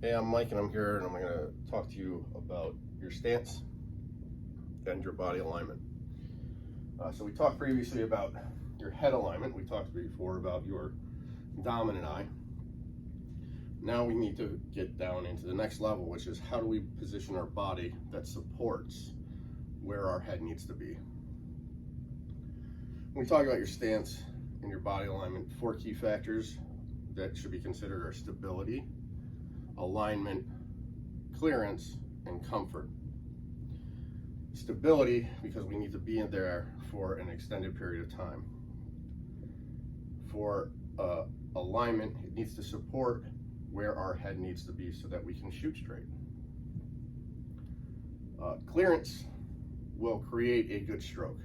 Hey, I'm Mike and I'm here and I'm going to talk to you about your stance and your body alignment. So we talked previously about your head alignment. We talked before about your dominant eye. Now we need to get down into the next level, which is how do we position our body that supports where our head needs to be. When we talk about your stance and your body alignment, 4 key factors that should be considered are stability, alignment, clearance, and comfort. Stability, because we need to be in there for an extended period of time. For alignment, it needs to support where our head needs to be so that we can shoot straight. Clearance will create a good stroke.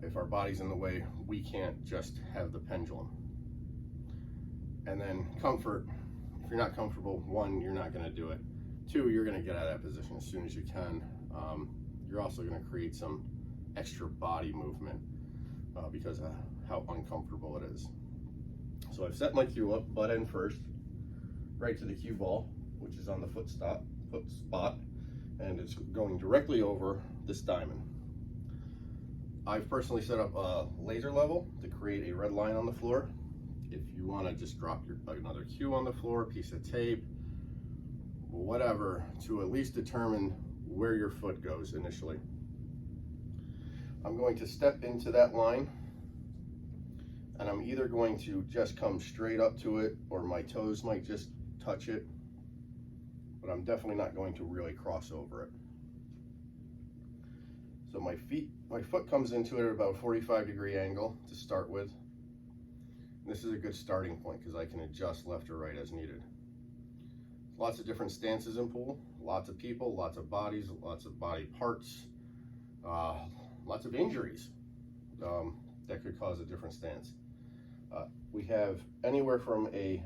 If our body's in the way, we can't just have the pendulum. And then comfort, if you're not comfortable, 1, you're not going to do it. 2, you're going to get out of that position as soon as you can. You're also going to create some extra body movement because of how uncomfortable it is. So I've set my cue up, butt end first, right to the cue ball, which is on the foot spot, and it's going directly over this diamond. I've personally set up a laser level to create a red line on the floor. If you want to just drop another cue on the floor, piece of tape, whatever, to at least determine where your foot goes initially. I'm going to step into that line, and I'm either going to just come straight up to it, or my toes might just touch it, but I'm definitely not going to really cross over it. So my foot comes into it at about a 45-degree angle to start with. This is a good starting point because I can adjust left or right as needed. Lots of different stances in pool, lots of people, lots of bodies, lots of body parts, lots of injuries that could cause a different stance. We have anywhere from a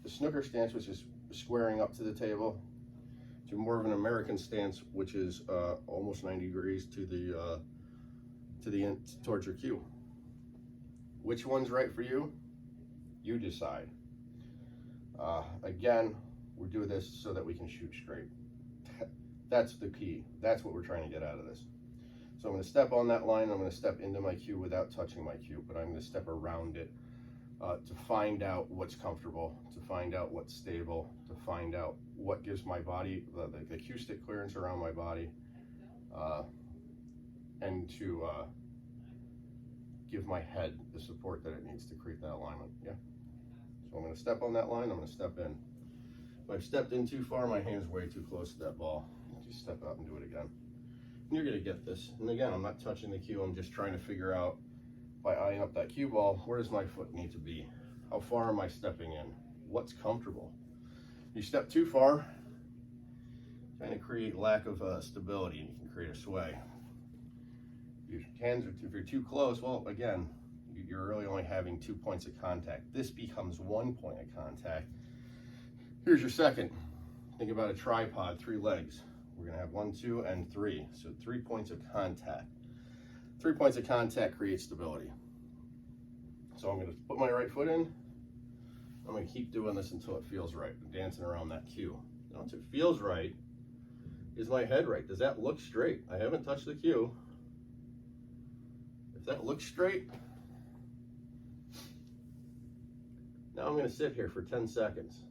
snooker stance, which is squaring up to the table, to more of an American stance, which is almost 90 degrees to the end towards your cue. Which one's right for you? You decide. Again, we do this so that we can shoot straight. That's the key. That's what we're trying to get out of this. So I'm going to step on that line. I'm going to step into my cue without touching my cue, but I'm going to step around it to find out what's comfortable, to find out what's stable, to find out what gives my body the cue stick clearance around my body, and to give my head the support that it needs to create that alignment. Yeah. So I'm going to step on that line. I'm going to step in. If I've stepped in too far, my hand's way too close to that ball. Just step out and do it again. And you're going to get this. And again, I'm not touching the cue. I'm just trying to figure out, by eyeing up that cue ball, where does my foot need to be? How far am I stepping in? What's comfortable? You step too far, kind of create lack of stability, and you can create a sway. Your hands are, if you're too close, well, again, you're really only having 2 points of contact. This becomes 1 point of contact. Here's your second. Think about a tripod, 3 legs. We're gonna have 1, 2, and 3. So 3 points of contact. 3 points of contact creates stability. So I'm gonna put my right foot in. I'm gonna keep doing this until it feels right, dancing around that cue. Once it feels right, is my head right? Does that look straight? I haven't touched the cue. If that looks straight, now I'm gonna sit here for 10 seconds.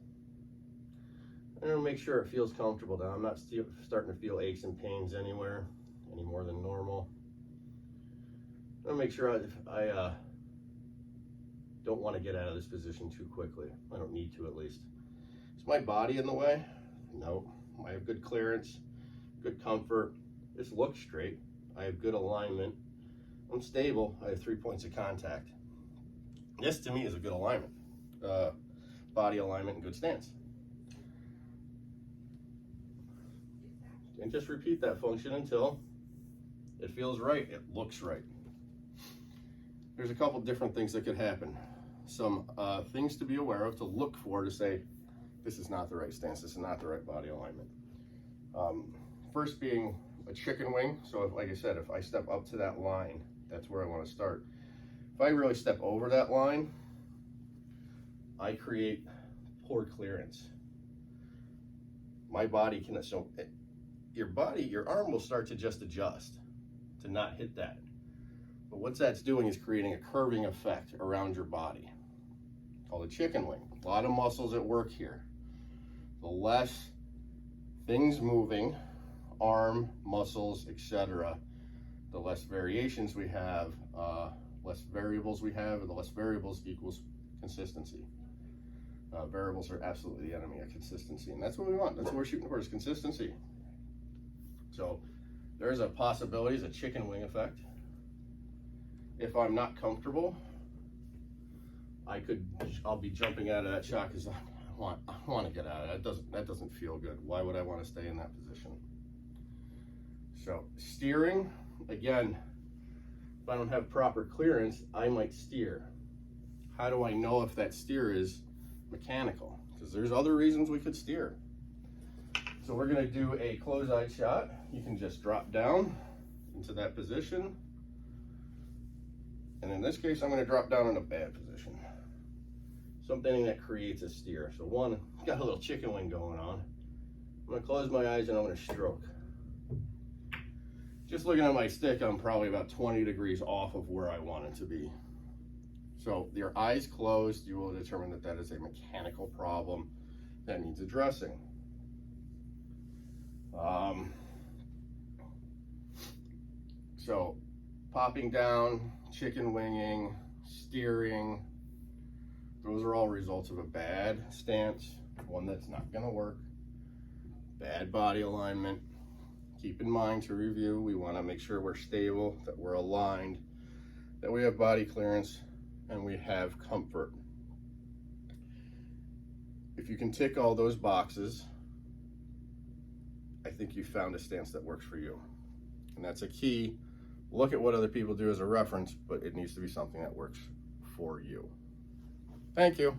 I'm gonna make sure it feels comfortable now. I'm not starting to feel aches and pains anywhere, any more than normal. I'm gonna make sure I don't want to get out of this position too quickly. I don't need to, at least. Is my body in the way? No. I have good clearance, good comfort. This looks straight. I have good alignment. I'm stable. I have 3 points of contact. This, to me, is a good alignment. Body alignment and good stance. And just repeat that function until it feels right, it looks right. There's a couple different things that could happen. Some things to be aware of, to look for, to say, this is not the right stance, this is not the right body alignment. First being a chicken wing. So if, like I said, if I step up to that line, that's where I want to start. If I really step over that line, I create poor clearance. my body can, so your arm will start to just adjust to not hit that. But what that's doing is creating a curving effect around your body, called a chicken wing. A lot of muscles at work here. The less things moving, arm, muscles, etc., the less variations we have, less variables we have, and the less variables equals consistency. Variables are absolutely the enemy of consistency, and that's what we want. That's what we're shooting for, is consistency. So there's a possibility, it's a chicken wing effect. If I'm not comfortable, I'll be jumping out of that shot because I want to get out of it. That doesn't feel good. Why would I want to stay in that position? So steering, again, if I don't have proper clearance, I might steer. How do I know if that steer is mechanical? Because there's other reasons we could steer. So we're going to do a close-eyed shot. You can just drop down into that position. And in this case, I'm going to drop down in a bad position. Something that creates a steer. So one, got a little chicken wing going on. I'm going to close my eyes and I'm going to stroke. Just looking at my stick, I'm probably about 20 degrees off of where I want it to be. So your eyes closed, you will determine that that is a mechanical problem that needs addressing. So popping down, chicken winging, steering, those are all results of a bad stance, one that's not going to work, bad body alignment. Keep in mind, to review, we want to make sure we're stable, that we're aligned, that we have body clearance, and we have comfort. If you can tick all those boxes, I think you found a stance that works for you. And that's a key. Look at what other people do as a reference, but it needs to be something that works for you. Thank you.